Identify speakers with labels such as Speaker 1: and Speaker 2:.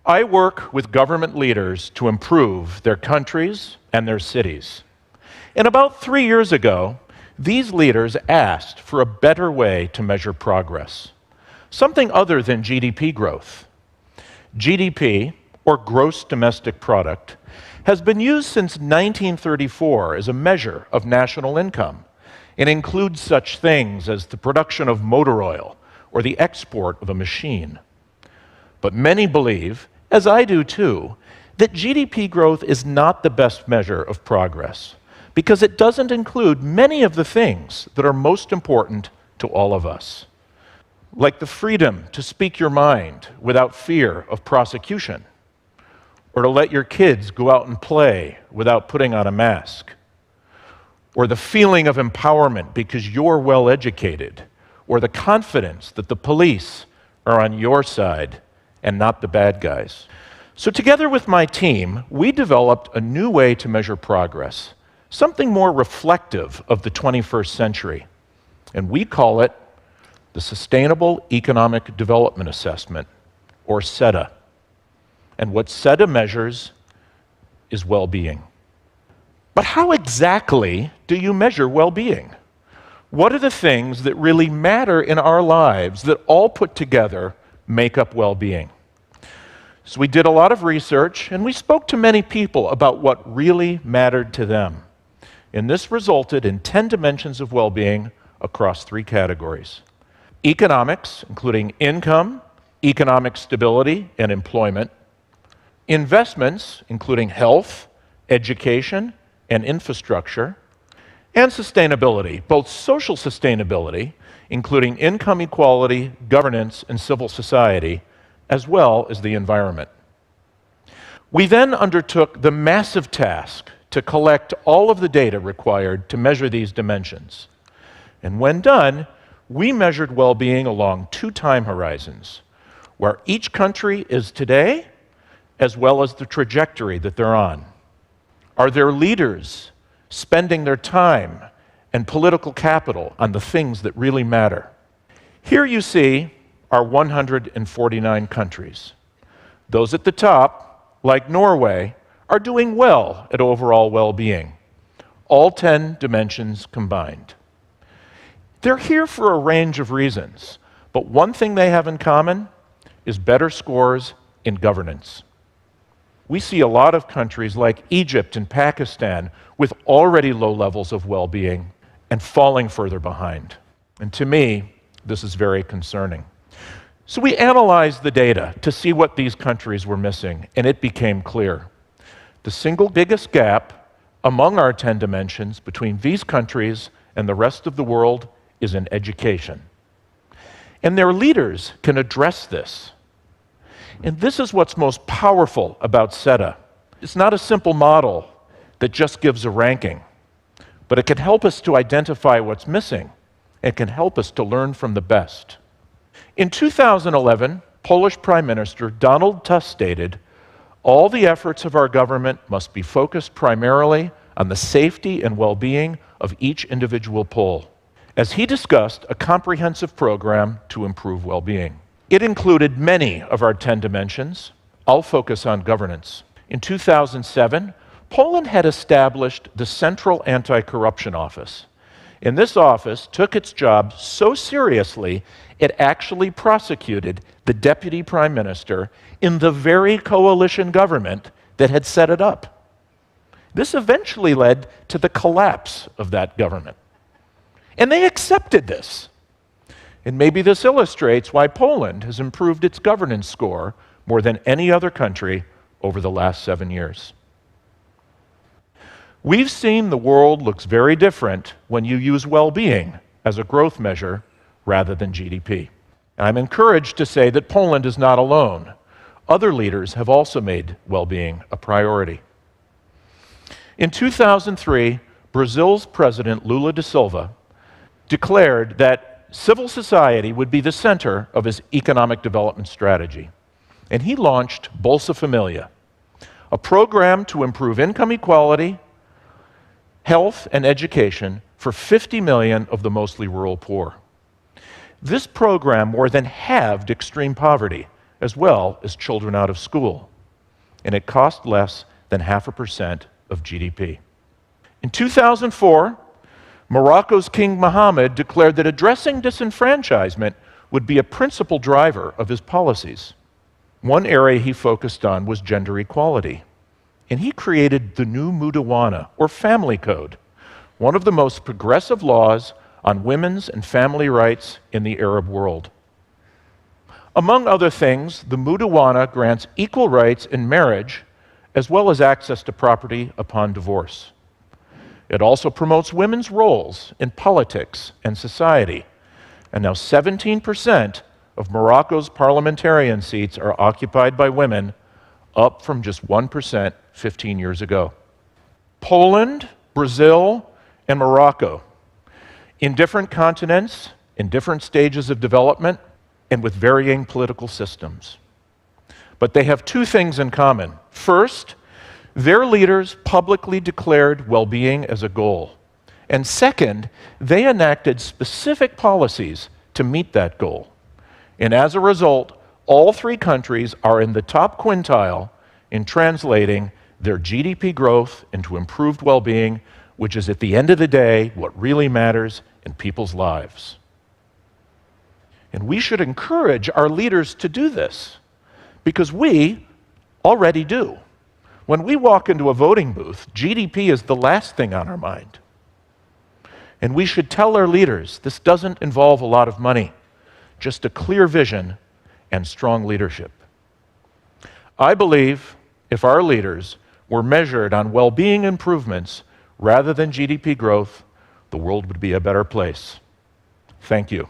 Speaker 1: I work with government leaders to improve their countries and their cities. And about 3 years ago, these leaders asked for a better way to measure progress, something other than GDP growth. GDP, or gross domestic product, has been used since 1934 as a measure of national income. It includes such things as the production of motor oil or the export of a machine. But many believe, as I do too, that GDP growth is not the best measure of progress because it doesn't include many of the things that are most important to all of us, like the freedom to speak your mind without fear of prosecution, or to let your kids go out and play without putting on a mask, or the feeling of empowerment because you're well educated, or the confidence that the police are on your side and not the bad guys. So together with my team, we developed a new way to measure progress, something more reflective of the 21st century. And we call it the Sustainable Economic Development Assessment, or SEDA. And what SEDA measures is well-being. But how exactly do you measure well-being? What are the things that really matter in our lives that all put together make up well-being? So we did a lot of research, and we spoke to many people about what really mattered to them. And this resulted in 10 dimensions of well-being across 3 categories. Economics, including income, economic stability, and employment. Investments, including health, education, and infrastructure. And sustainability, both social sustainability, including income equality, governance, and civil society, as well as the environment. We then undertook the massive task to collect all of the data required to measure these dimensions. And when done, we measured well-being along 2 time horizons, where each country is today, as well as the trajectory that they're on. Are their leaders spending their time and political capital on the things that really matter? Here you see our 149 countries. Those at the top, like Norway, are doing well at overall well-being, all 10 dimensions combined. They're here for a range of reasons, but one thing they have in common is better scores in governance. We see a lot of countries like Egypt and Pakistan with already low levels of well-being and falling further behind. And to me, this is very concerning. So we analyzed the data to see what these countries were missing, and it became clear. The single biggest gap among our 10 dimensions between these countries and the rest of the world is in education. And their leaders can address this. And this is what's most powerful about SEDA. It's not a simple model that just gives a ranking, but it can help us to identify what's missing. It can help us to learn from the best. In 2011, Polish Prime Minister Donald Tusk stated, "All the efforts of our government must be focused primarily on the safety and well-being of each individual Pole," as he discussed a comprehensive program to improve well-being. It included many of our 10 dimensions. I'll focus on governance. In 2007, Poland had established the Central Anti-Corruption Office. And this office took its job so seriously, it actually prosecuted the deputy prime minister in the very coalition government that had set it up. This eventually led to the collapse of that government. And they accepted this. And maybe this illustrates why Poland has improved its governance score more than any other country over the last 7 years. We've seen the world looks very different when you use well-being as a growth measure rather than GDP. And I'm encouraged to say that Poland is not alone. Other leaders have also made well-being a priority. In 2003, Brazil's President Lula da Silva declared that civil society would be the center of his economic development strategy. And he launched Bolsa Familia, a program to improve income equality, health, and education for 50 million of the mostly rural poor. This program more than halved extreme poverty as well as children out of school. And it cost less than 0.5% of GDP. In 2004, Morocco's King Mohammed declared that addressing disenfranchisement would be a principal driver of his policies. One area he focused on was gender equality, and he created the new Mudawana, or family code, one of the most progressive laws on women's and family rights in the Arab world. Among other things, the Mudawana grants equal rights in marriage as well as access to property upon divorce. It also promotes women's roles in politics and society, and now 17% of Morocco's parliamentarian seats are occupied by women, up from just 1% 15 years ago. Poland, Brazil, and Morocco, in different continents, in different stages of development, and with varying political systems. But they have two things in common. First, their leaders publicly declared well-being as a goal. And second, they enacted specific policies to meet that goal. And as a result, all three countries are in the top quintile in translating their GDP growth into improved well-being, which is at the end of the day what really matters in people's lives. And we should encourage our leaders to do this, because we already do. When we walk into a voting booth, GDP is the last thing on our mind. And we should tell our leaders this doesn't involve a lot of money, just a clear vision and strong leadership. I believe if our leaders were measured on well-being improvements rather than GDP growth, the world would be a better place. Thank you.